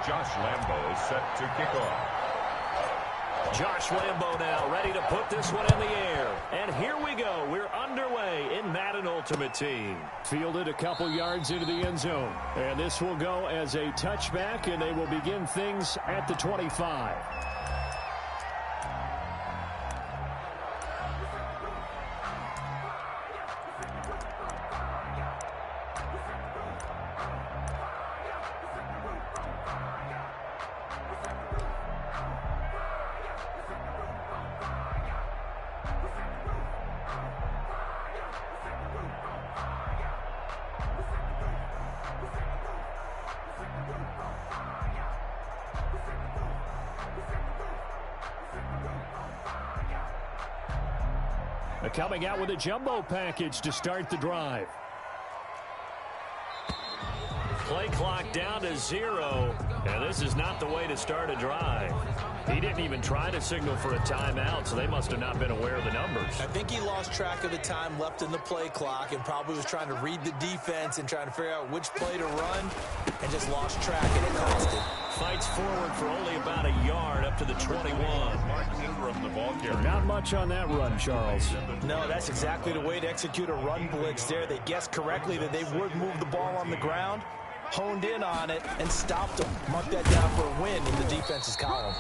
Josh Lambo set to kick off. Josh Lambo now ready to put this one in the air. And here we go. We're underway in Madden Ultimate Team. Fielded a couple yards into the end zone. And this will go as a touchback, and they will begin things at the 25. Coming out with a jumbo package to start the drive. Play clock down to 0. And this is not the way to start a drive. He didn't even try to signal for a timeout, so they must have not been aware of the numbers. I think he lost track of the time left in the play clock and probably was trying to read the defense and trying to figure out which play to run and just lost track, and it cost him. Fights forward for only about a yard up to the 21. Not much on that run, Charles. No, that's exactly the way to execute a run blitz there. They guessed correctly that they would move the ball on the ground, honed in on it, and stopped them. Mark that down for a win in the defense's column.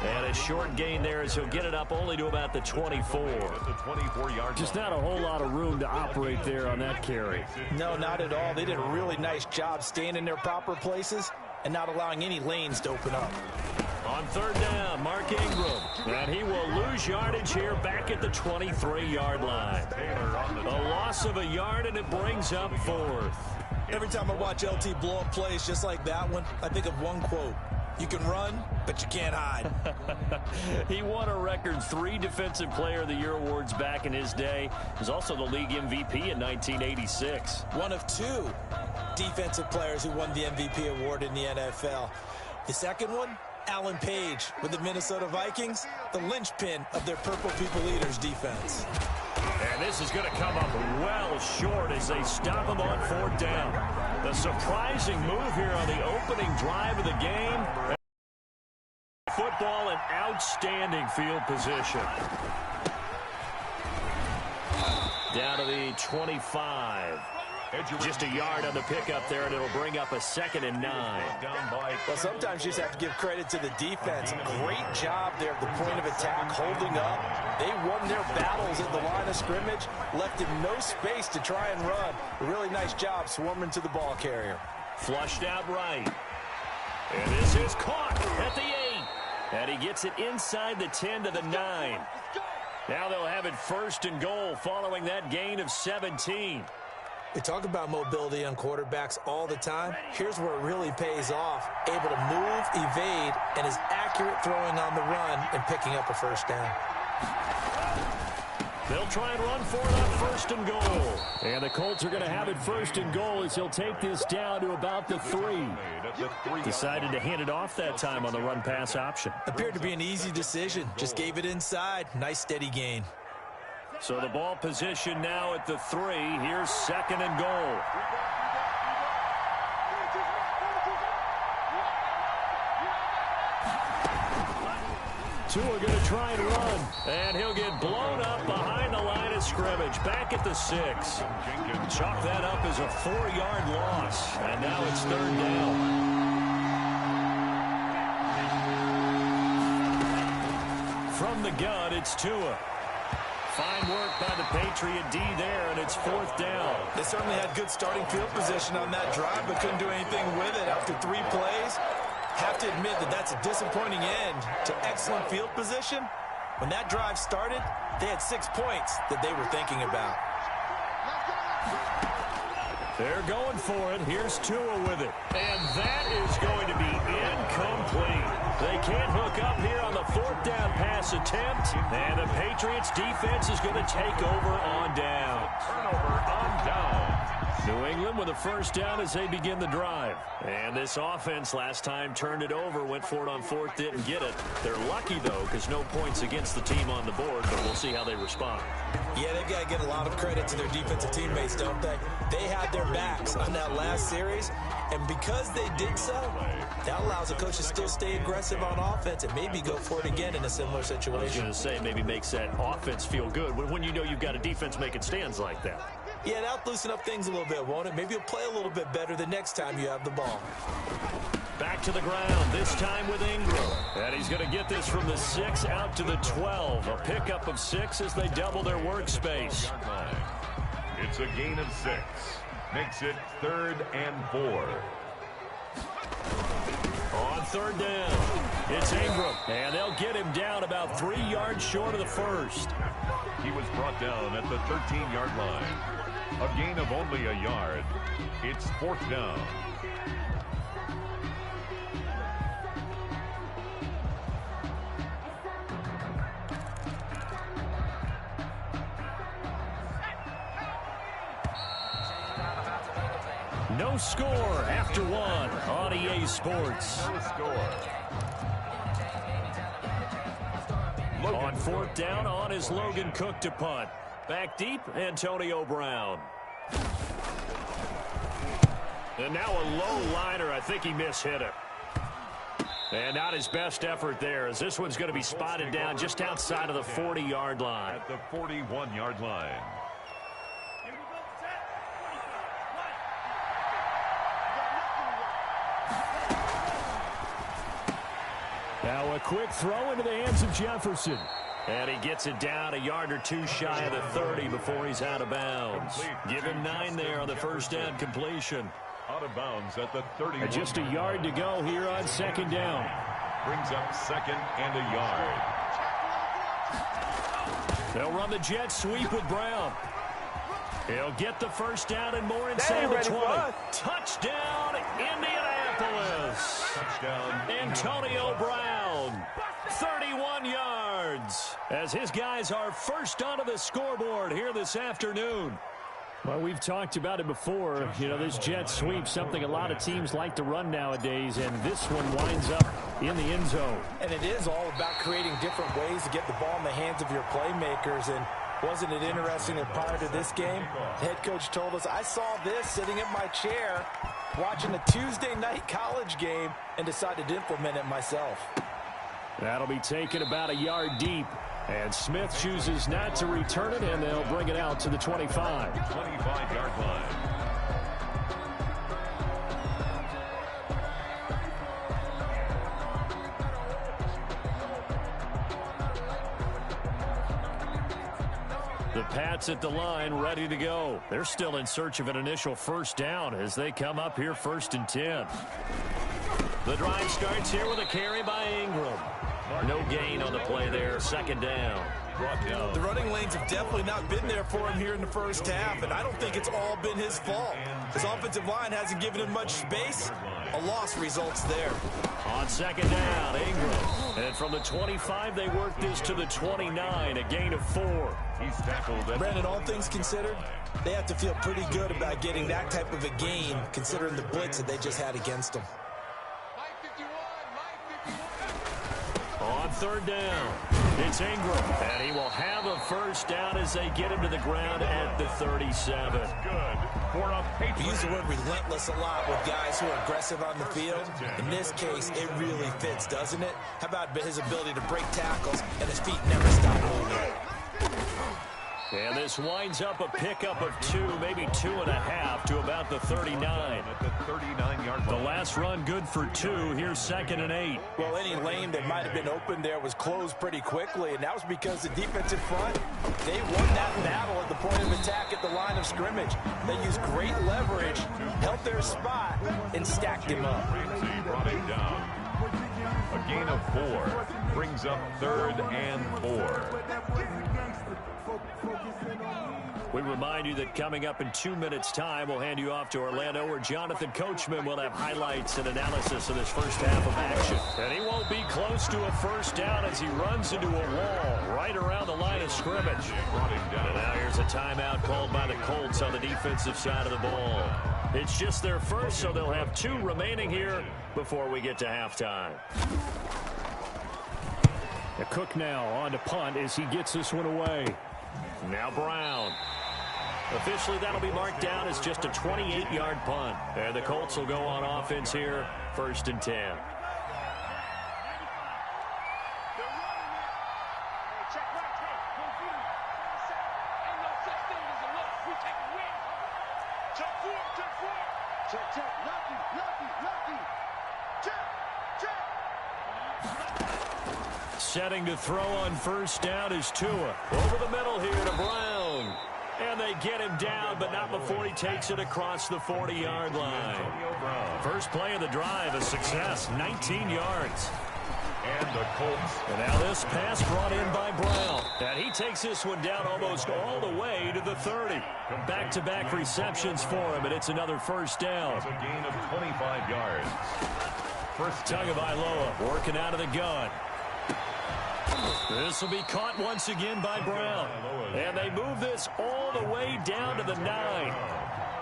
And a short gain there as he'll get it up only to about the 24. Just not a whole lot of room to operate there on that carry. No, not at all. They did a really nice job staying in their proper places and not allowing any lanes to open up. On third down, Mark Ingram. And he will lose yardage here back at the 23-yard line. A loss of a yard, and it brings up fourth. Every time I watch LT blow up plays just like that one, I think of one quote. You can run, but you can't hide. He won a record 3 Defensive Player of the Year awards back in his day. He was also the league MVP in 1986. One of 2 defensive players who won the MVP award in the NFL. The second one, Alan Page with the Minnesota Vikings, the linchpin of their Purple People Eaters defense. And this is going to come up well short as they stop him on fourth down. The surprising move here on the opening drive of the game. Football and outstanding field position. Down to the 25. Just a yard on the pickup there, and it'll bring up a 2nd and 9. Well, sometimes you just have to give credit to the defense. Great job there at the point of attack, holding up. They won their battles at the line of scrimmage, left him no space to try and run. A really nice job swarming to the ball carrier. Flushed out right. And this is caught at the 8. And he gets it inside the 10 to the 9. Now they'll have it 1st and goal following that gain of 17. We talk about mobility on quarterbacks all the time. Here's where it really pays off. Able to move, evade, and is accurate throwing on the run and picking up a first down. They'll try and run for it on 1st and goal. And the Colts are going to have it 1st and goal as he'll take this down to about the 3. Decided to hand it off that time on the run-pass option. Appeared to be an easy decision. Just gave it inside. Nice steady gain. So the ball position now at the 3. Here's 2nd and goal. Tua going to try and run. And he'll get blown up behind the line of scrimmage. Back at the 6. Chalk that up as a 4-yard loss. And now it's 3rd down. From the gun, it's Tua. Fine work by the Patriot D there, and it's 4th down. They certainly had good starting field position on that drive, but couldn't do anything with it after 3 plays. Have to admit that that's a disappointing end to excellent field position. When that drive started, they had 6 points that they were thinking about. They're going for it. Here's Tua with it. And that is going to be incomplete. They can't hook up here on the 4th down pass attempt. And the Patriots defense is going to take over on down. Turnover on down. New England with a first down as they begin the drive. And this offense last time turned it over, went for it on 4th, didn't get it. They're lucky, though, because no points against the team on the board, but we'll see how they respond. Yeah, they've got to get a lot of credit to their defensive teammates, don't they? They had their backs on that last series, And because they did so, that allows a coach to still stay aggressive on offense and maybe go for it again in a similar situation. I was going to say, maybe makes that offense feel good when you know you've got a defense making stands like that. Yeah, that'll loosen up things a little bit, won't it? Maybe you'll play a little bit better the next time you have the ball. Back to the ground, this time with Ingram. And he's going to get this from the 6 out to the 12. A pickup of 6 as they double their workspace. It's a gain of 6. Makes it 3rd and 4. On 3rd down, it's Ingram. And they'll get him down about 3 yards short of the first. He was brought down at the 13-yard line. A gain of only a yard. It's 4th down. No score after 1 on EA Sports. No score. On 4th down, on is Logan Cook to punt. Back deep, Antonio Brown. And now a low liner. I think he mishit it. And not his best effort there, as this one's going to be spotted down just outside of the 40-yard line. At the 41-yard line. Now a quick throw into the hands of Jefferson. And he gets it down a yard or 2 shy of the 30 before he's out of bounds. Give him 9 there on the first down completion. Out of bounds at the 30. And just a yard to go here on 2nd down. Brings up 2nd and a yard. They'll run the jet sweep with Brown. He'll get the first down and more inside the 20. Touchdown, Indianapolis. Touchdown, Antonio Brown, 31 yards, as his guys are first onto the scoreboard here this afternoon. Well, we've talked about it before. You know, this jet sweep, something a lot of teams like to run nowadays, and this one winds up in the end zone. And it is all about creating different ways to get the ball in the hands of your playmakers. And wasn't it interesting that prior to this game, the head coach told us, I saw this sitting in my chair watching a Tuesday night college game and decided to implement it myself. That'll be taken about a yard deep. And Smith chooses not to return it, and they'll bring it out to the 25. 25-yard line. The Pats at the line, ready to go. They're still in search of an initial first down as they come up here 1st and 10. The drive starts here with a carry by Ingram. No gain on the play there, 2nd down. The running lanes have definitely not been there for him here in the first half, and I don't think it's all been his fault. His offensive line hasn't given him much space. A loss results there. On 2nd down, Ingram. And from the 25, they work this to the 29, a gain of 4. He's tackled at Brandon, all things considered, they have to feel pretty good about getting that type of a gain, considering the blitz that they just had against them. On 3rd down, it's Ingram, and he will have a first down as they get him to the ground at the 37. good for a Patriot. We use the word relentless a lot with guys who are aggressive on the field. In this case, it really fits, doesn't it? How about his ability to break tackles and his feet never stop moving? And this winds up a pickup of 2, maybe 2.5 to about the 39. At the 39-yard The line. last run good for 2. Here's 2nd and 8. Well, any lane that might have been open there was closed pretty quickly, and that was because the defensive front, they won that battle at the point of attack at the line of scrimmage. They used great leverage, held their spot, and stacked him up. Ramsey brought him down. A gain of 4 brings up 3rd and 4. We remind you that coming up in 2 minutes' time, we'll hand you off to Orlando, where Jonathan Coachman will have highlights and analysis of this first half of action. And he won't be close to a first down as he runs into a wall right around the line of scrimmage. Brought him down. And now here's a timeout called by the Colts on the defensive side of the ball. It's just their first, so they'll have 2 remaining here before we get to halftime. The Cook now on to punt as he gets this one away. Now Brown. Officially, that'll be marked down as just a 28-yard punt. And the Colts will go on offense here, 1st and 10. Setting to throw on 1st down is Tua. Over the middle here to Brown. And they get him down, but not before he takes it across the 40-yard line. First play of the drive, a success, 19 yards. And the Colts. And now this pass brought in by Brown. And he takes this one down almost all the way to the 30. Back-to-back receptions for him, and it's another 1st down. It's a gain of 25 yards. First Tagovailoa working out of the gun. This will be caught once again by Brown. And they move this all the way down to the 9.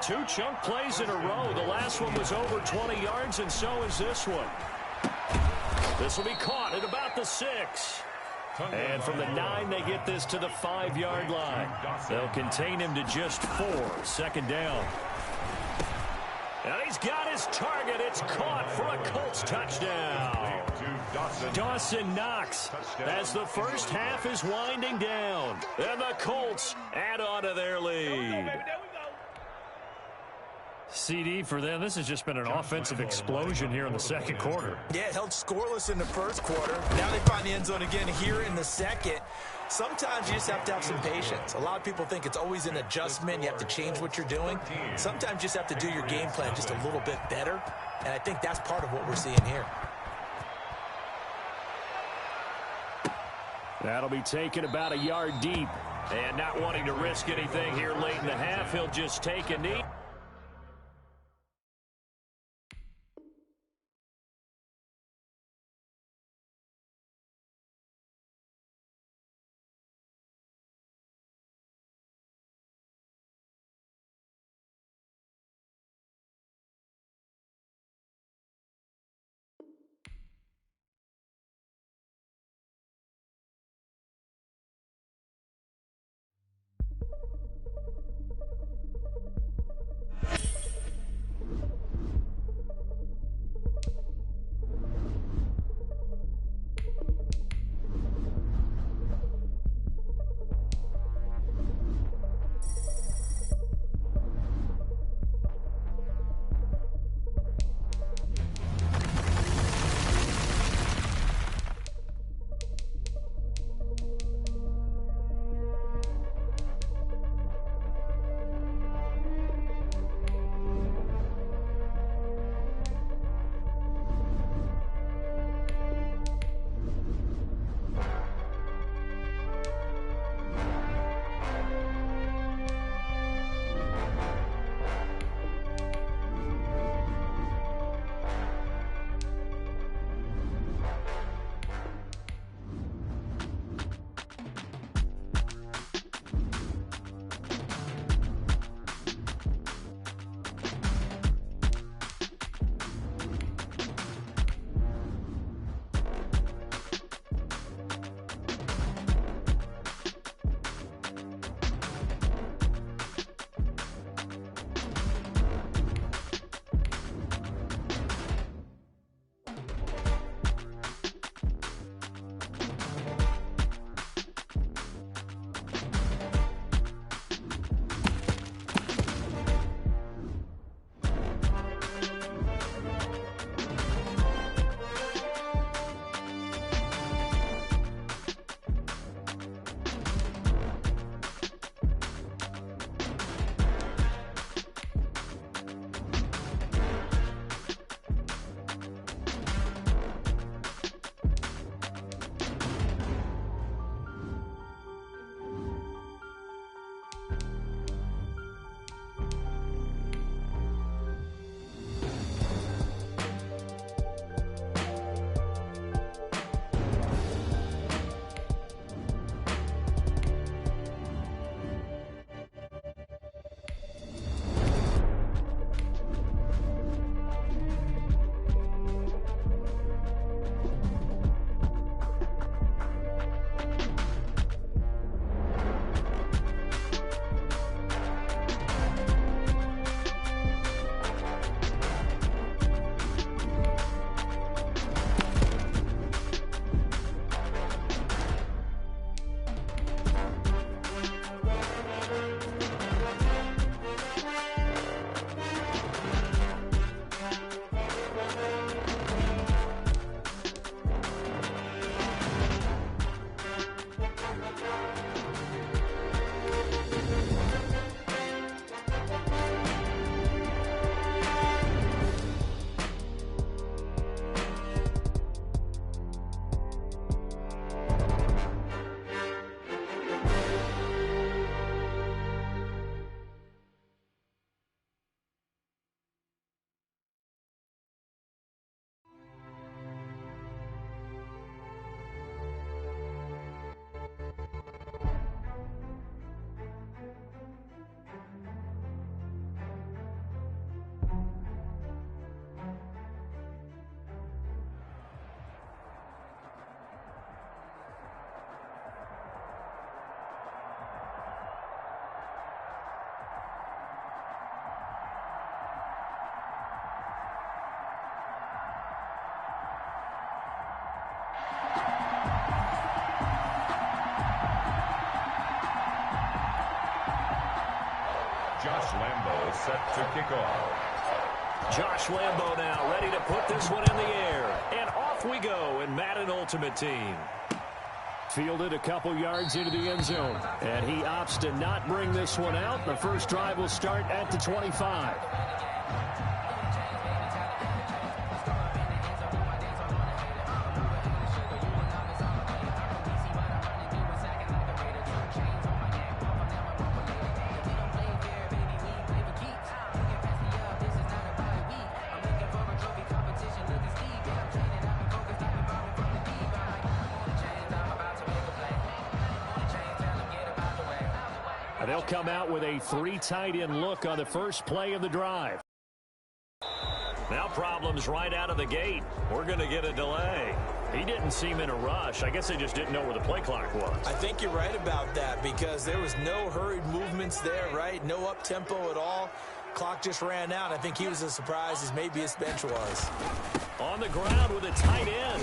2 chunk plays in a row. The last one was over 20 yards, and so is this one. This will be caught at about the 6. And from the 9, they get this to the 5-yard line. They'll contain him to just 4. 2nd down. And he's got his target. It's caught for a Colts touchdown. Dawson Knox as the first half is winding down. And the Colts add on to their lead. CD for them, this has just been an offensive explosion here in the 2nd quarter. Yeah, it held scoreless in the 1st quarter. Now they find the end zone again here in the 2nd. Sometimes you just have to have some patience. A lot of people think it's always an adjustment. You have to change what you're doing. Sometimes you just have to do your game plan just a little bit better. And I think that's part of what we're seeing here. That'll be taken about a yard deep. And not wanting to risk anything here late in the half, he'll just take a knee. set to kick off. Josh Lambo now ready to put this one in the air. And off we go in Madden Ultimate Team. Fielded a couple yards into the end zone. And he opts to not bring this one out. The first drive will start at the 25. They'll come out with a 3 tight end look on the first play of the drive. Now problems right out of the gate. We're going to get a delay. He didn't seem in a rush. I guess they just didn't know where the play clock was. I think you're right about that because there was no hurried movements there, right? No up-tempo at all. Clock just ran out. I think he was as surprised as maybe his bench was. On the ground with a tight end.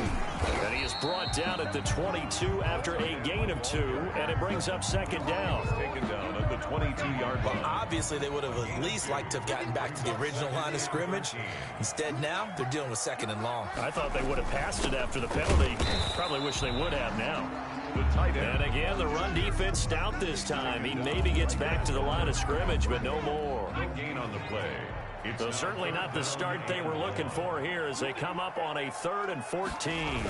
And he is brought down at the 22 after a gain of 2, and it brings up second down. Taken down at the 22-yard line. Obviously, they would have at least liked to have gotten back to the original line of scrimmage. Instead, now they're dealing with second and long. I thought they would have passed it after the penalty. Probably wish they would have now. The tight end. And again, the run defense stout this time. He maybe gets back to the line of scrimmage, but no more. Big gain on the play. So certainly not the start they were looking for here as they come up on a 3rd and 14.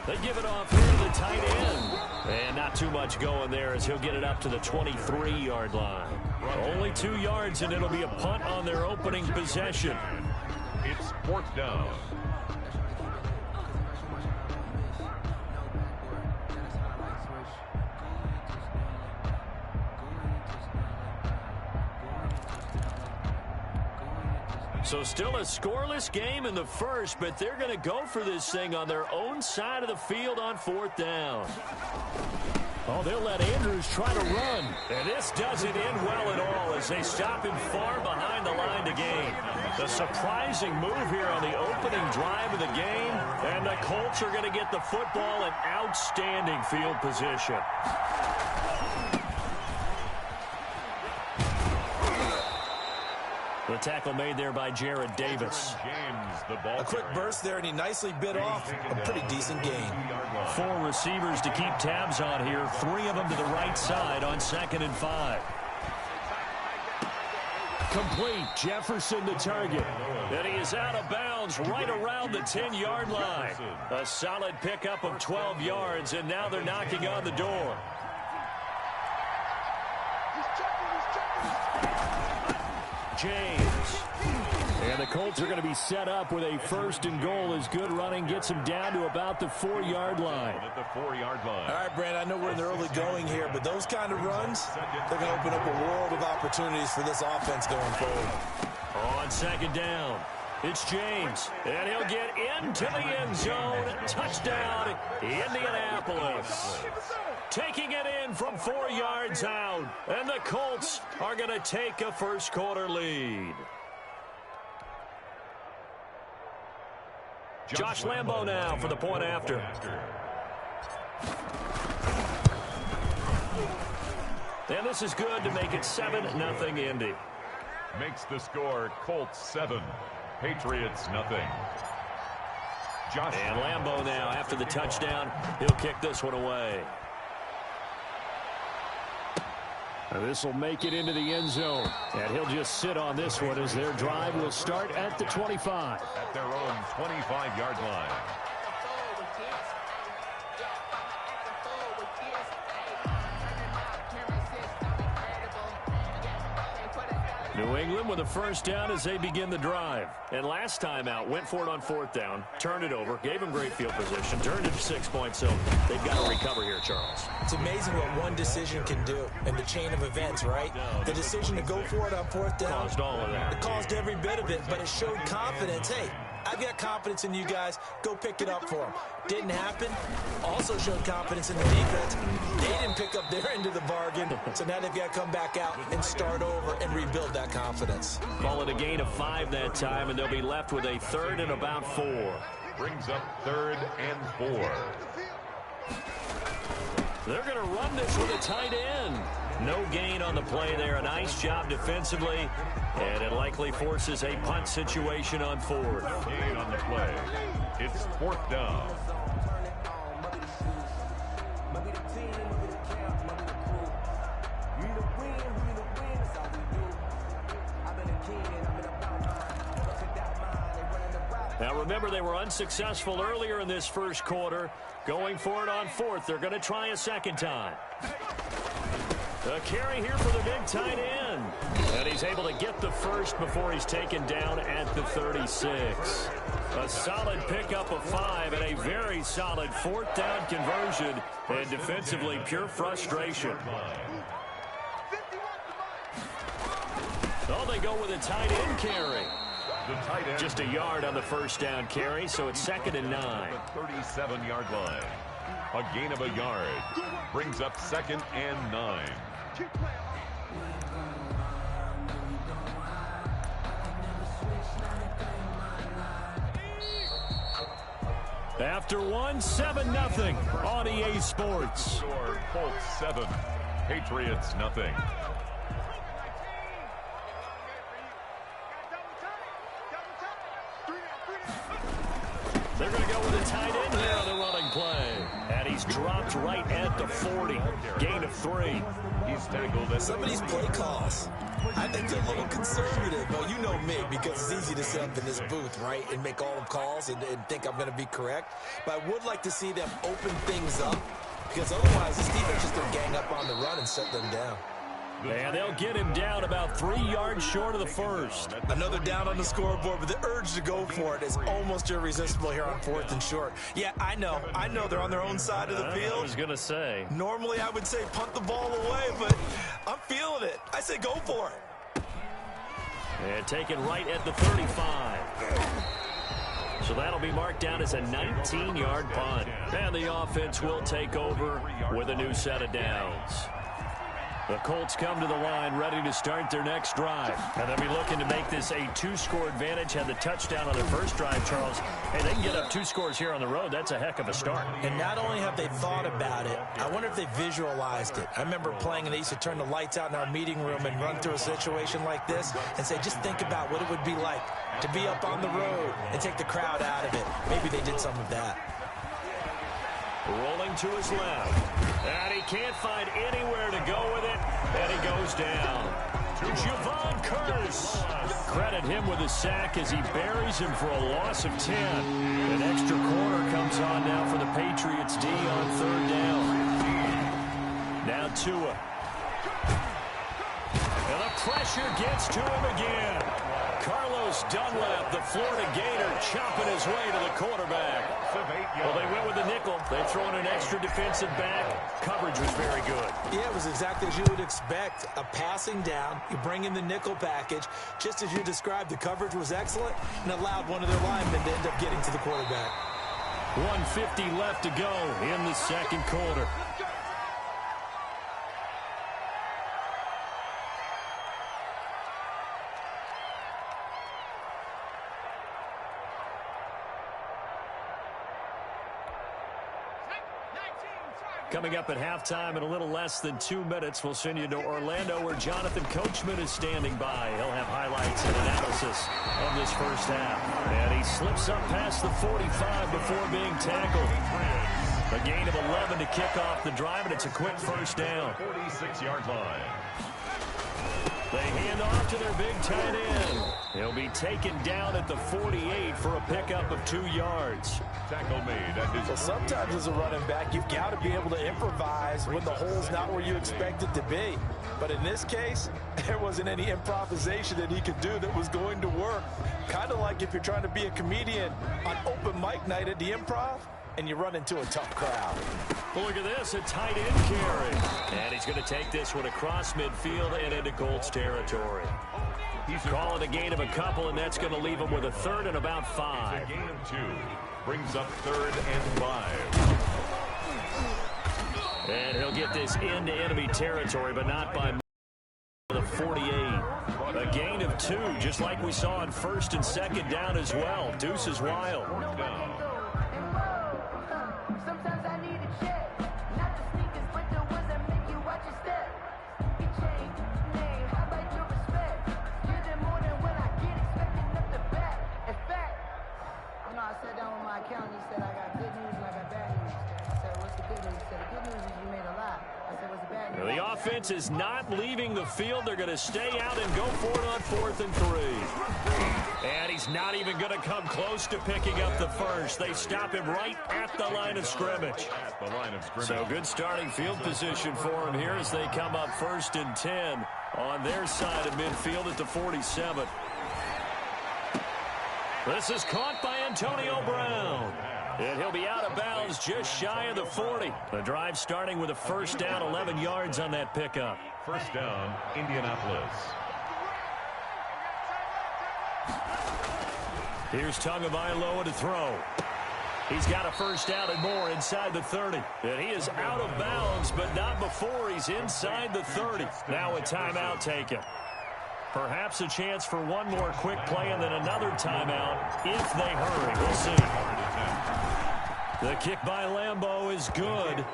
They give it off here to the tight end. And not too much going there as he'll get it up to the 23-yard line. Only 2 yards, and it'll be a punt on their opening possession. It's 4th down. So still a scoreless game in the first, but they're going to go for this thing on their own side of the field on 4th down. Oh, they'll let Andrews try to run. And this doesn't end well at all as they stop him far behind the line to gain. The surprising move here on the opening drive of the game, and the Colts are going to get the football in outstanding field position. The tackle made there by Jared Davis. James, the ball a quick burst there, and he nicely bit off a pretty decent gain. 4 receivers to keep tabs on here. 3 of them to the right side on 2nd and 5. Complete. Jefferson the target. And he is out of bounds right around the 10-yard line. A solid pickup of 12 yards, and now they're knocking on the door. James. And the Colts are going to be set up with a 1st and goal as good running gets him down to about the 4-yard line. At the 4-yard line. All right, Brandon, I know we're in the early going here, but those kind of runs, they're going to open up a world of opportunities for this offense going forward. On 2nd down, it's James, and he'll get into the end zone. Touchdown, Indianapolis. Taking it in from 4 yards out, and the Colts are going to take a first-quarter lead. Josh Lambo now for the point after. And this is good to make it 7-0 Indy. Makes the score Colts 7, Patriots nothing. Josh and Lambo now after the touchdown. He'll kick this one away. This will make it into the end zone. And he'll just sit on this one as their drive will start at the 25. At their own 25-yard line. New England with a 1st down as they begin the drive. And last time out, went for it on 4th down, turned it over, gave them great field position, turned it to 6 points, so they've got to recover here, Charles. It's amazing what one decision can do in the chain of events, right? The decision to go for it on 4th down. Caused all of that. It caused every bit of it, but it showed confidence. Hey, I've got confidence in you guys. Go pick it up for them. Didn't happen. Also showed confidence in the defense. They didn't pick up their end of the bargain, so now they've got to come back out and start over and rebuild that confidence. Call it a gain of 5 that time, and they'll be left with a 3rd and about 4. Brings up 3rd and 4. They're going to run this with a tight end. No gain on the play there. A nice job defensively, and it likely forces a punt situation on fourth. Gain on the play. It's fourth down. Now remember, they were unsuccessful earlier in this first quarter. Going for it on fourth. They're going to try a second time. A carry here for the big tight end. And he's able to get the first before he's taken down at the 36. A solid pickup of 5 and a very solid fourth down conversion. And defensively, pure frustration. Oh, they go with a tight end carry. Just a yard on the first down carry, so it's 2nd and 9. 37-yard line. A gain of a yard. Brings up 2nd and 9. After 7-0 on EA Sports. Colts 7, Patriots nothing. They're going to go with a tight end here on the running play. And he's dropped right at the 40. Gain of 3. He's tackled at some of these play calls. I think they're a little conservative, but you know me, because it's easy to sit up in this booth, right, and make all the calls and think I'm going to be correct. But I would like to see them open things up, because otherwise this defense is going to gang up on the run and shut them down. And they'll get him down about 3 yards short of the first. Another down on the scoreboard, but the urge to go for it is almost irresistible here on 4th and short. Yeah, I know they're on their own side of the field. I was going to say. Normally I would say punt the ball away, but I'm feeling it. I say go for it. And taken right at the 35. So that'll be marked down as a 19-yard punt. And the offense will take over with a new set of downs. The Colts come to the line ready to start their next drive. And they'll be looking to make this a 2-score advantage. Had the touchdown on their first drive, Charles. Hey, they can get up 2 scores here on the road. That's a heck of a start. And not only have they thought about it, I wonder if they visualized it. I remember playing and they used to turn the lights out in our meeting room and run through a situation like this and say, just think about what it would be like to be up on the road and take the crowd out of it. Maybe they did some of that. Rolling to his left. And he can't find anywhere to go with it. And he goes down. Javon Curse. Credit him with a sack as he buries him for a loss of 10. An extra corner comes on now for the Patriots D on 3rd down. Now Tua. And the pressure gets to him again. Carlos Dunlap, the Florida Gator, chopping his way to the quarterback. Well, they went with the nickel. They throw in an extra defensive back. Coverage was very good. Yeah, it was exactly as you would expect. A passing down. You bring in the nickel package. Just as you described, the coverage was excellent and allowed one of their linemen to end up getting to the quarterback. 1:50 left to go in the second quarter. Coming up at halftime in a little less than 2 minutes, we'll send you to Orlando where Jonathan Coachman is standing by. He'll have highlights and analysis of this first half. And he slips up past the 45 before being tackled. A gain of 11 to kick off the drive, and it's a quick first down. 46-yard line. They hand off to their big tight end. He'll be taken down at the 48 for a pickup of 2 yards. Tackle made at his... Well, sometimes as a running back, you've got to be able to improvise when the hole's not where you expect it to be. But in this case, there wasn't any improvisation that he could do that was going to work. Kind of like if you're trying to be a comedian on open mic night at the Improv, and you run into a tough crowd. Well, look at this, a tight end carry. And he's going to take this one across midfield and into Colts territory. He's calling a gain of a couple, and that's going to leave him with a 3rd and about 5. A gain of 2. Brings up 3rd and 5. And he'll get this into enemy territory, but not by the 48. A gain of 2, just like we saw on 1st and 2nd down as well. Deuce is wild. Down. defense is not leaving the field. They're going to stay out and go for it on 4th and 3. And he's not even going to come close to picking up the first. They stop him right at the line of scrimmage. So good starting field position for him here as they come up 1st and 10 on their side of midfield at the 47. This is caught by Antonio Brown. And he'll be out of bounds just shy of the 40. The drive starting with a first down, 11 yards on that pickup. First down, Indianapolis. Here's Tagovailoa to throw. He's got a first down and more inside the 30. And he is out of bounds, but not before he's inside the 30. Now a timeout taken. Perhaps a chance for one more quick play and then another timeout if they hurry. We'll see. The kick by Lambeau is good.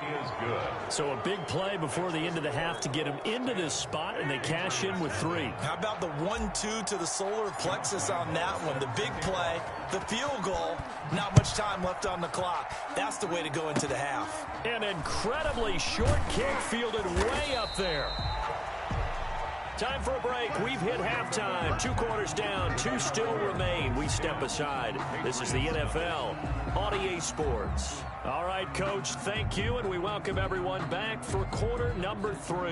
So a big play before the end of the half to get him into this spot, and they cash in with 3. How about the 1-2 to the solar plexus on that one? The big play, the field goal, not much time left on the clock. That's the way to go into the half. An incredibly short kick fielded way up there. Time for a break. We've hit halftime. 2 quarters down. 2 still remain. We step aside. This is the NFL on EA Sports. All right, Coach, thank you, and we welcome everyone back for quarter number 3.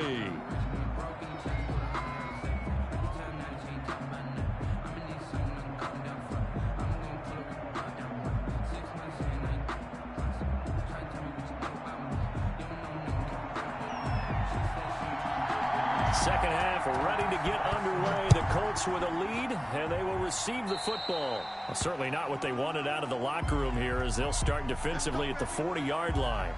Second half ready to get underway. The Colts with a lead, and they will receive the football. Well, certainly not what they wanted out of the locker room here as they'll start defensively at the 40-yard line.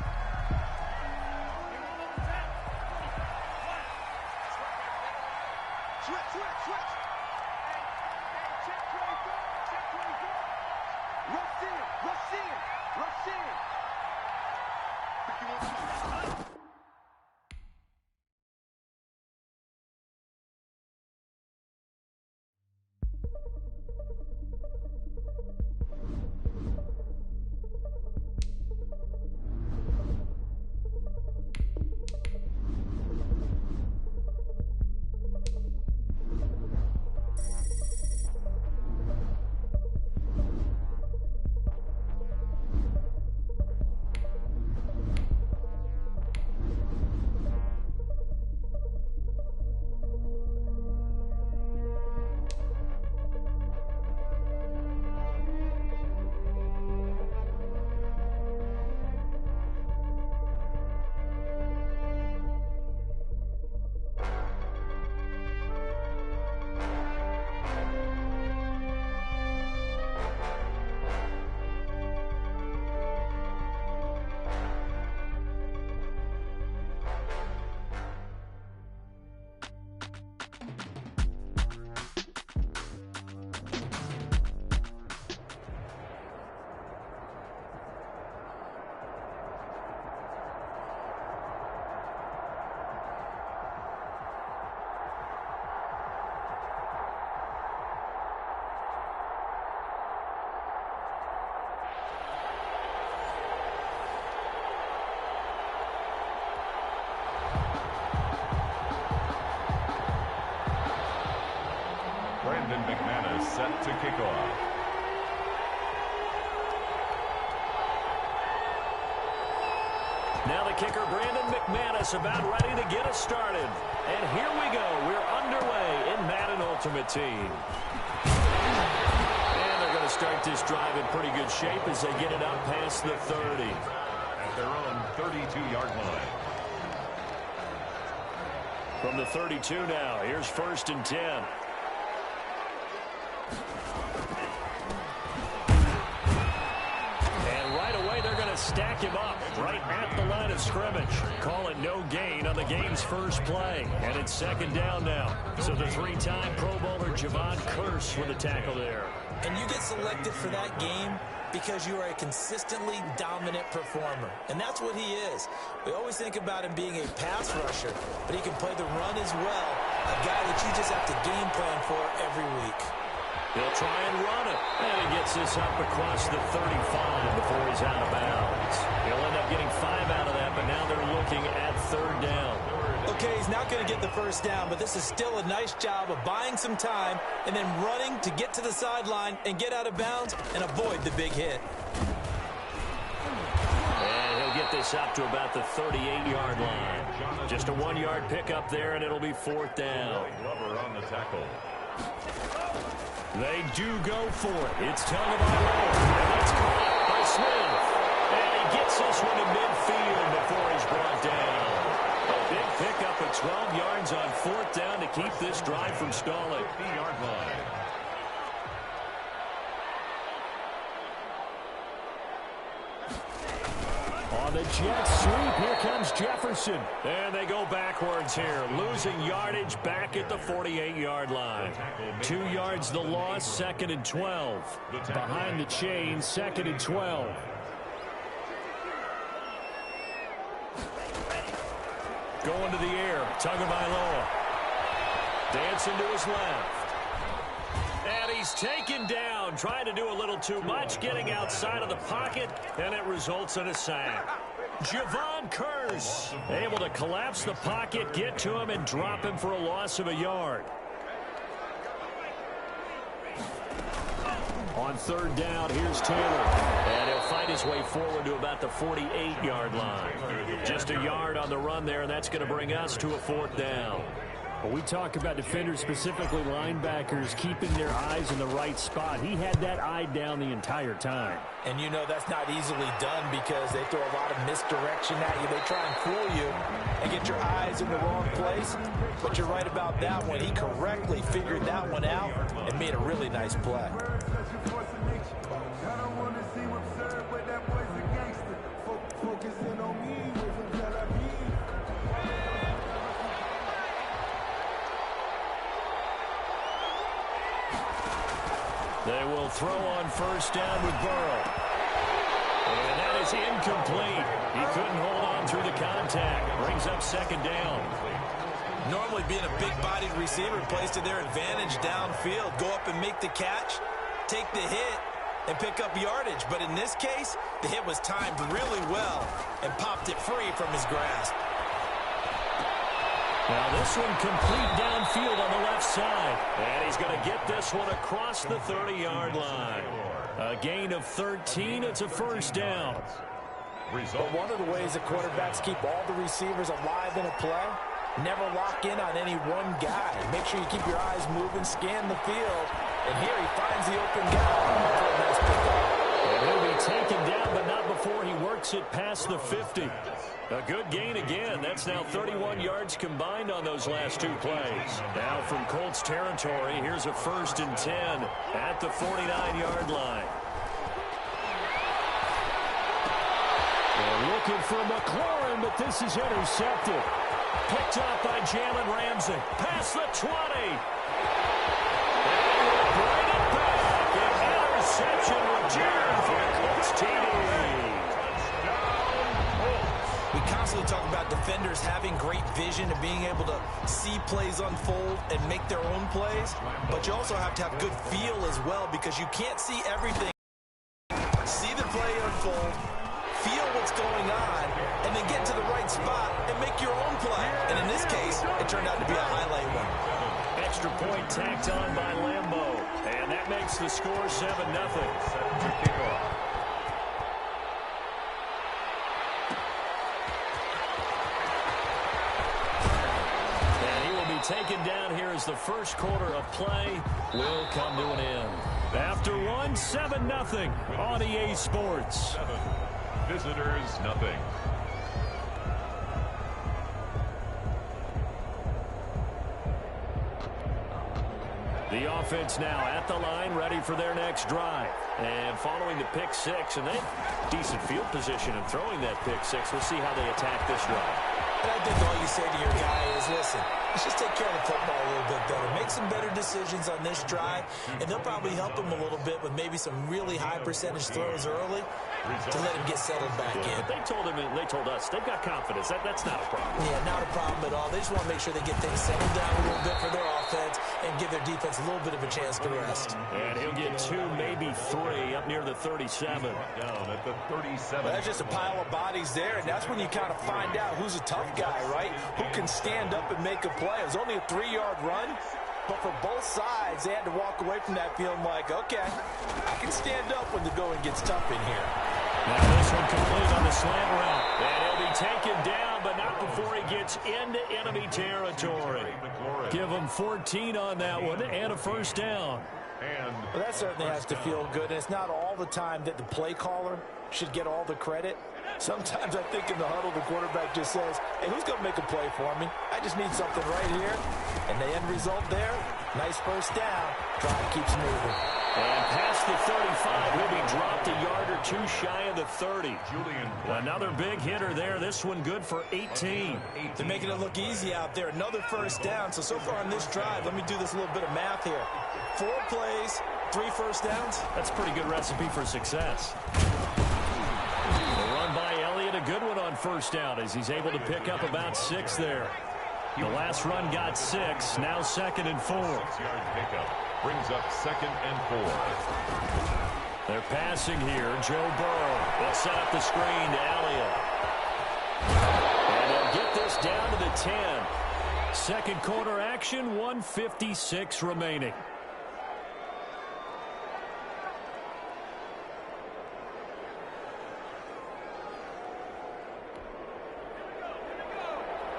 Set to kick off. Now the kicker, Brandon McManus, about ready to get us started. And here we go. We're underway in Madden Ultimate Team. And they're going to start this drive in pretty good shape as they get it up past the 30. At their own 32-yard line. From the 32 now, here's 1st and 10. Stack him up right at the line of scrimmage. Call it no gain on the game's first play. And it's 2nd down now. So the 3-time Pro Bowler Javon Curse with a tackle there. And you get selected for that game because you are a consistently dominant performer. And that's what he is. We always think about him being a pass rusher, but he can play the run as well. A guy that you just have to game plan for every week. He'll try and run it. And he gets this up across the 35 before he's out of bounds. He'll end up getting 5 out of that, but now they're looking at 3rd down. The Okay, he's not going to get the first down, but this is still a nice job of buying some time and then running to get to the sideline and get out of bounds and avoid the big hit. And he'll get this up to about the 38-yard line. Just a 1-yard pickup there, and it'll be 4th down. Glover on the tackle. They do go for it. It's Tagovailoa. And that's caught by Smith. And he gets this one to midfield before he's brought down. A big pickup of 12 yards on 4th down to keep this drive from stalling. 50-yard line. On the jet sweep, here comes Jefferson. And they go backwards here, losing yardage back at the 48-yard line. 2 yards the loss, 2nd and 12. Behind the chain, 2nd and 12. Going to the air, Tagovailoa. Dancing to his left. And he's taken down, trying to do a little too much, getting outside of the pocket, and it results in a sack. Javon Curse able to collapse the pocket, get to him, and drop him for a loss of a yard. On 3rd down, here's Taylor. And he'll fight his way forward to about the 48-yard line. Just a yard on the run there, and that's going to bring us to a 4th down. Well, we talk about defenders, specifically linebackers, keeping their eyes in the right spot. He had that eye down the entire time. And you know that's not easily done because they throw a lot of misdirection at you. They try and fool you and get your eyes in the wrong place. But you're right about that one. He correctly figured that one out and made a really nice play. They will throw on 1st down with Burrow. And that is incomplete. He couldn't hold on through the contact. Brings up 2nd down. Normally being a big-bodied receiver plays to their advantage downfield. Go up and make the catch, take the hit, and pick up yardage. But in this case, the hit was timed really well and popped it free from his grasp. Now this one complete downfield on the left side. And he's going to get this one across the 30-yard line. A gain of 13. It's a 1st down. But one of the ways that quarterbacks keep all the receivers alive in a play, never lock in on any one guy. Make sure you keep your eyes moving, scan the field. And here he finds the open guy. Nice pickup. And he'll be taken down, but not before he works it past the 50. A good gain again. That's now 31 yards combined on those last 2 plays. Now from Colts territory, here's a 1st and 10 at the 49-yard line. They're looking for McLaurin, but this is intercepted. Picked up by Jalen Ramsey. Past the 20. And we'll bring it back. An interception return for the Colts TD. We constantly talk about defenders having great vision and being able to see plays unfold and make their own plays. But you also have to have good feel as well because you can't see everything. See the play unfold, feel what's going on, and then get to the right spot and make your own play. And in this case, it turned out to be a highlight one. Extra point tacked on by Lambeau. And that makes the score 7-0. Kickoff. Taken down here as the first quarter of play will come to an end. After one, 7-0 on EA Sports. Visitors, nothing. The offense now at the line, ready for their next drive. And following the pick 6, and they have decent field position in throwing that pick 6. We'll see how they attack this drive. And I think all you say to your guy is, listen, let's just take care of the football a little bit better. Make some better decisions on this drive, and they'll probably help him a little bit with maybe some really high percentage throws early to let him get settled back in. But they told us they've got confidence. That's not a problem. Yeah, not a problem at all. They just want to make sure they get things settled down a little bit for their offense and give their defense a little bit of a chance to rest. And he'll get 2, maybe maybe 3 up near the 37. Down at the 37. Well, that's just a pile of bodies there, and that's when you kind of find out who's a tough guy, right? Who can stand up and make a play. It was only a 3-yard run, but for both sides, they had to walk away from that feeling like, okay, I can stand up when the going gets tough in here. Now this one complete on the slant route. And he'll be taken down, but not before he gets into enemy territory. Give him 14 on that one and a first down. Well, that certainly has to feel good. And it's not all the time that the play caller should get all the credit. Sometimes I think in the huddle, the quarterback just says, hey, who's going to make a play for me? I just need something right here. And the end result there, nice first down. Drive keeps moving. And past the 35, he'll be dropped a yard or two shy of the 30. Another big hitter there. This one good for 18. They're making it look easy out there. Another first down. So far on this drive, let me do this little bit of math here. 4 plays, 3 first downs. That's a pretty good recipe for success. The run by Elliott, a good one on first down as he's able to pick up about 6 there. The last run got 6, now 2nd and 4. 6-yard pickup brings up 2nd and 4. They're passing here. Joe Burrow will set up the screen to Elliott. And they'll get this down to the 10. Second quarter action, 1:56 remaining.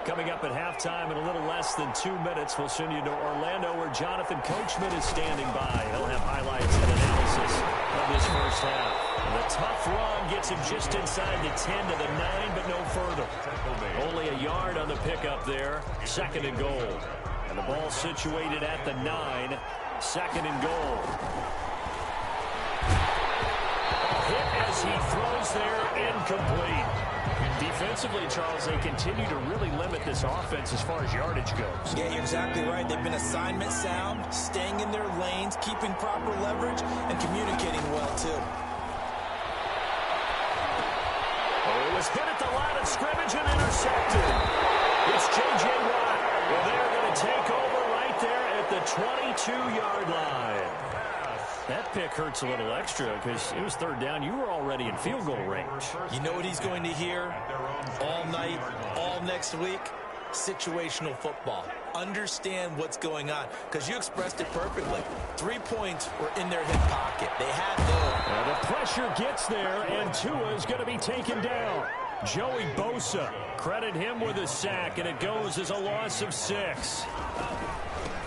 Coming up at halftime in a little less than 2 minutes, we'll send you to Orlando where Jonathan Coachman is standing by. He'll have highlights and analysis of this first half. And the tough run gets him just inside the 10 to the 9, but no further. Only a yard on the pickup there. 2nd and goal. And the ball situated at the 9. 2nd and goal. Hit as he throws there, incomplete. Defensively, Charles, they continue to really limit this offense as far as yardage goes. Yeah, you're exactly right. They've been assignment sound, staying in their lanes, keeping proper leverage, and communicating well, too. Oh, it was hit at the line of scrimmage and intercepted. It's J.J. Watt. Well, they're going to take over right there at the 22-yard line. That pick hurts a little extra because it was 3rd down. You were already in field goal range. You know what he's going to hear all night, all next week? Situational football. Understand what's going on because you expressed it perfectly. 3 points were in their hip pocket. They had those. And the pressure gets there, and Tua is going to be taken down. Joey Bosa, credit him with a sack, and it goes as a loss of 6.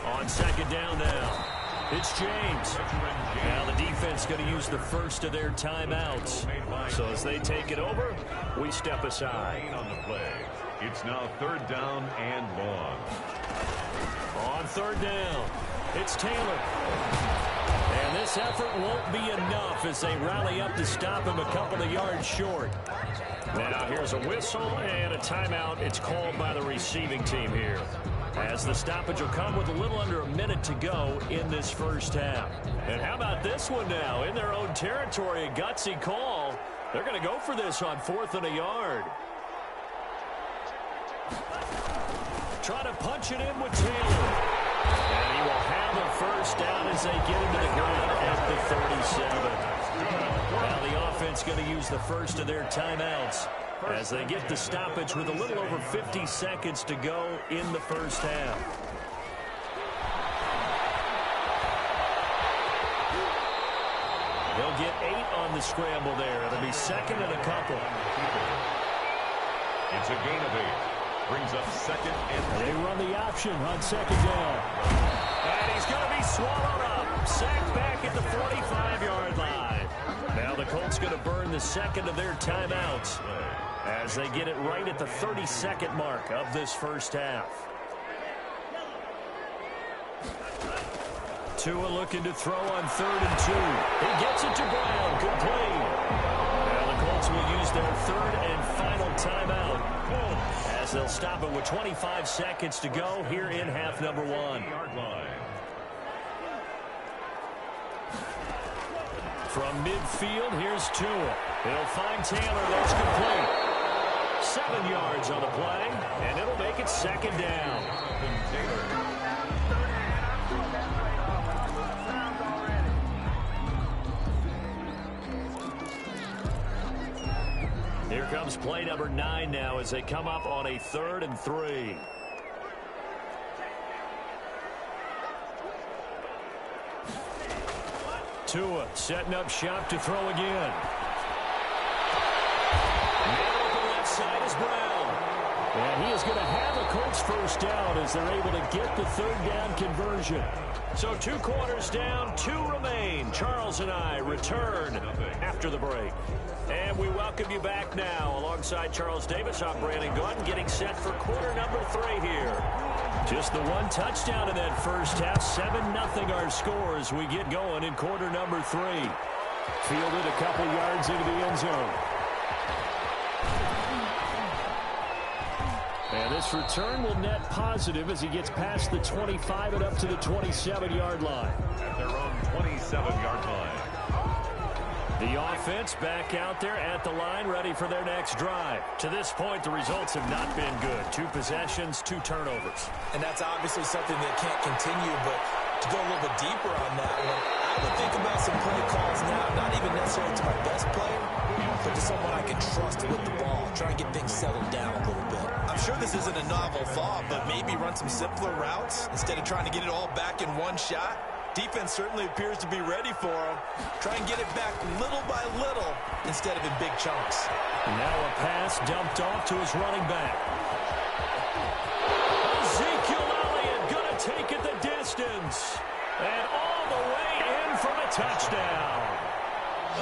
On 2nd down now. It's James. Now the defense going to use the first of their timeouts. So as they take it over, we step aside. On the play. It's now 3rd down and long. On 3rd down, it's Taylor. And this effort won't be enough as they rally up to stop him a couple of yards short. Now here's a whistle and a timeout. It's called by the receiving team here. As the stoppage will come with a little under a minute to go in this first half. And how about this one now? In their own territory, a gutsy call. They're going to go for this on 4th and a yard. Trying to punch it in with Taylor. And he will have a first down as they get into the ground at the 37. Now the offense going to use the first of their timeouts as they get the stoppage with a little over 50 seconds to go in the first half. They'll get 8 on the scramble there. It'll be 2nd and a couple. It's a gain of 8. Brings up 2nd and they run the option on 2nd down. And he's going to be swallowed up. Sacked back at the 45-yard line. Now the Colts going to burn the 2nd of their timeouts as they get it right at the 32nd mark of this first half. Tua looking to throw on 3rd and 2. He gets it to Brown, complete. Now the Colts will use their 3rd and final timeout as they'll stop it with 25 seconds to go here in half number 1. From midfield, here's Tua. He'll find Taylor. That's complete. 7 yards on the play, and it'll make it 2nd down. Here comes play number 9 now as they come up on a 3rd and 3. Tua setting up shop to throw again. Now open left side is Brown. And he is going to have a Colts first down as they're able to get the 3rd down conversion. So 2 quarters down, 2 remain. Charles and I return after the break. And we welcome you back now. Alongside Charles Davis, I'm Brandon Gordon, getting set for quarter number 3 here. Just the 1 touchdown in that first half. 7-0 our score as we get going in quarter number 3. Fielded a couple yards into the end zone. And this return will net positive as he gets past the 25 and up to the 27-yard line. At their own 27-yard line. The offense back out there at the line, ready for their next drive. To this point, the results have not been good. 2 possessions, 2 turnovers. And that's obviously something that can't continue, but to go a little bit deeper on that one, I would think about some play calls now, not even necessarily to my best player, but to someone I can trust with the ball, try and get things settled down a little bit. I'm sure this isn't a novel thought, but maybe run some simpler routes instead of trying to get it all back in one shot. Defense certainly appears to be ready for him. Try and get it back little by little instead of in big chunks. And now a pass dumped off to his running back. Ezekiel Elliott going to take it the distance. And all the way in for a touchdown.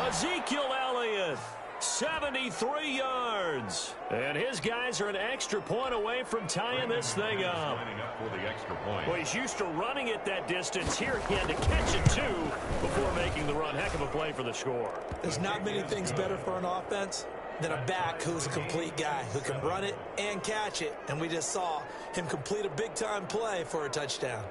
Ezekiel Elliott, 73 yards. And his guys are an extra point away from tying this thing up. Lining up for the extra point. Well, he's used to running it that distance. Here he had to catch it, too, before making the run. Heck of a play for the score. There's not many things better for an offense than a back who's a complete guy, who can run it and catch it. And we just saw him complete a big-time play for a touchdown.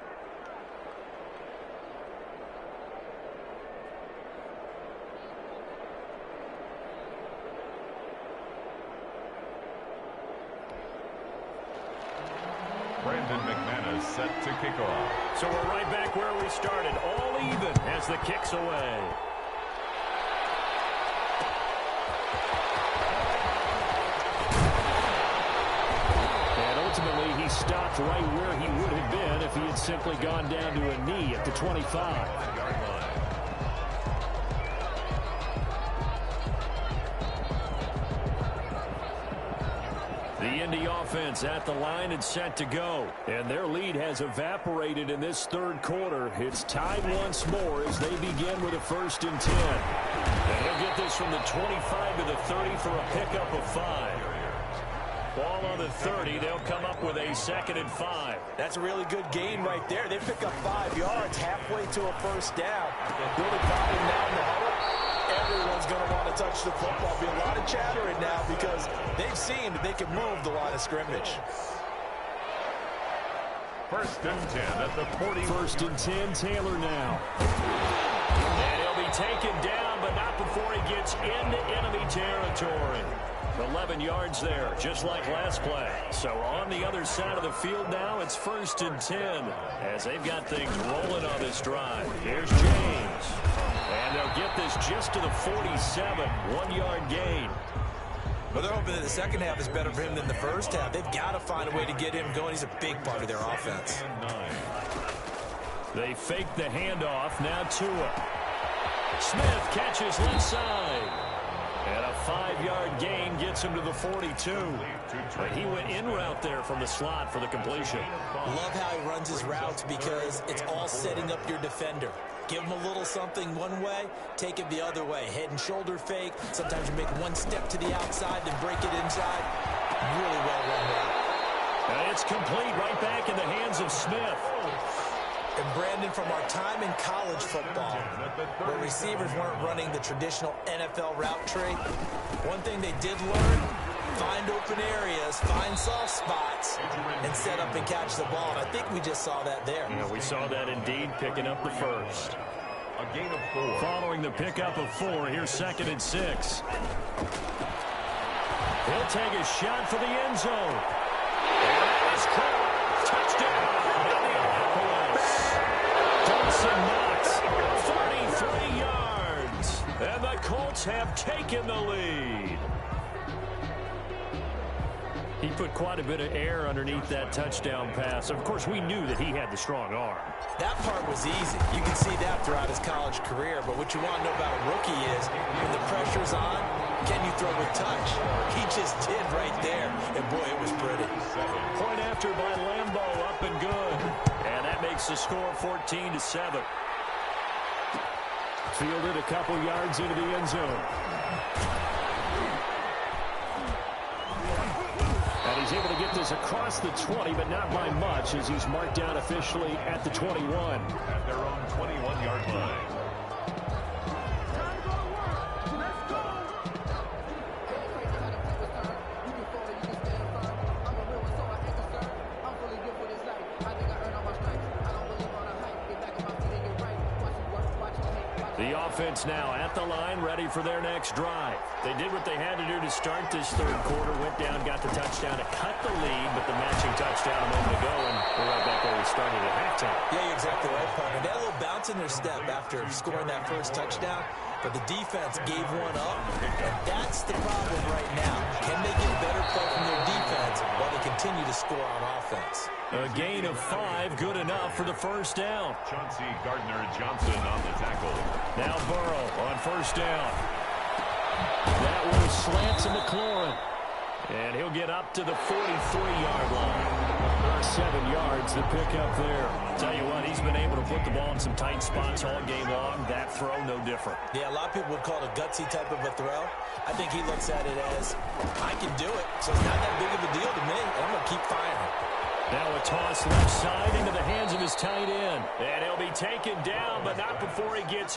Brandon McManus set to kick off. So we're right back where we started, all even as the kick's away. And ultimately, he stopped right where he would have been if he had simply gone down to a knee at the 25. The Indy offense at the line and set to go. And their lead has evaporated in this 3rd quarter. It's tied once more as they begin with a 1st and 10. And he'll get this from the 25 to the 30 for a pickup of 5. Ball on the 30. They'll come up with a 2nd and 5. That's a really good gain right there. They pick up 5 yards halfway to a 1st down. The only problem now in the huddle, everyone's going to want to touch the football. Be a lot of chattering now because they've seen that they can move the line of scrimmage. 1st and 10 at the 40. 1st and 10, Taylor now. And he'll be taken down, but not before he gets into enemy territory. 11 yards there, just like last play. So on the other side of the field now, it's 1st and 10 as they've got things rolling on this drive. Here's James. And they'll get this just to the 47, 1-yard gain. Well, they're hoping that the second half is better for him than the first half. They've got to find a way to get him going. He's a big part of their offense. They fake the handoff. Now Tua. Smith catches left side. And a 5-yard gain gets him to the 42. But he went in route there from the slot for the completion. Love how he runs his routes because it's all setting up your defender. Give him a little something one way, take it the other way. Head and shoulder fake. Sometimes you make one step to the outside, then break it inside. Really well run route. And it's complete right back in the hands of Smith. And Brandon, from our time in college football, where receivers weren't running the traditional NFL route tree, one thing they did learn, find open areas, find soft spots, and set up and catch the ball. And I think we just saw that there. Yeah, we saw that indeed, picking up the first. A gain of 4. Following the pickup of 4, here's 2nd and 6. He'll take a shot for the end zone. And that is caught. Touchdown. Knox, 33 yards, and the Colts have taken the lead. He put quite a bit of air underneath that touchdown pass. Of course, we knew that he had the strong arm. That part was easy. You can see that throughout his college career. But what you want to know about a rookie is when the pressure's on, can you throw with touch? He just did right there. And, boy, it was pretty. Point after by Lambo, up and good. And that makes the score 14-7. Fielded a couple yards into the end zone. And he's able to get this across the 20, but not by much, as he's marked down officially at the 21. At their own 21-yard line. The offense now at the line, ready for their next drive. They did what they had to do to start this third quarter, went down, got the touchdown to cut the lead, but the matching touchdown a moment ago, and we're right back where we started at halftime. Yeah, you're exactly right, partner. They had a little bounce in their step after scoring that first touchdown, but the defense gave one up, and that's the problem right now. Can they get better play from their defense while they continue to score on offense? A gain of 5, good enough for the first down. Chauncey Gardner-Johnson on the tackle. Now Burrow on first down. That one slants to McLaurin. And he'll get up to the 43-yard line. 7 yards to pick up there. Tell you what, he's been able to put the ball in some tight spots all game long. That throw, no different. Yeah, a lot of people would call it a gutsy type of a throw. I think he looks at it as, I can do it, so it's not that big of a deal to me, and I'm going to keep firing. Now a toss left side into the hands of his tight end. And he'll be taken down, but not before he gets